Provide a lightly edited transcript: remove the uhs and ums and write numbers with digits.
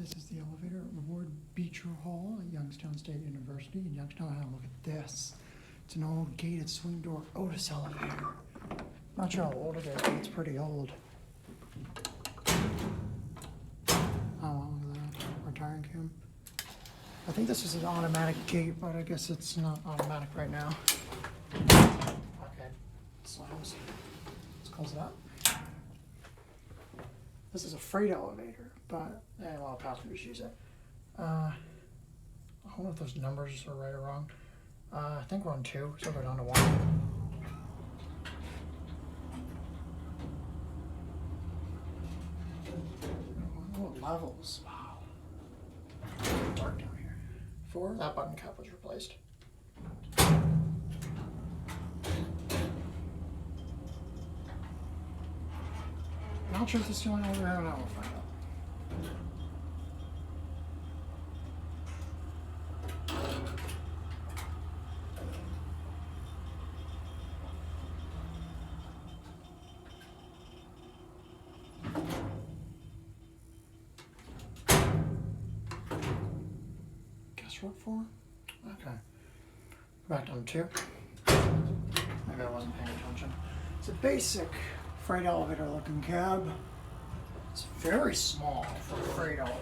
This is the elevator aboard Beecher Hall at Youngstown State University in Youngstown. Look at this. It's an old gated swing door Otis elevator. Not sure how old it is, but it's pretty old. Oh, look at that. Retiring cam. I think this is an automatic gate, but I guess it's not automatic right now. Okay, slams. Let's close it up. This is a freight elevator, but a lot of passengers use it. I don't know if those numbers are right or wrong. I think we're on 2, so we'll go down to 1. Oh, levels. Wow. Dark down here. 4, that button cap was replaced. Not sure if this is going over here or not. We'll find out. Guess what for? Okay. Back down 2. Maybe I wasn't paying attention. It's a basic freight elevator looking cab. It's very small for a freight elevator.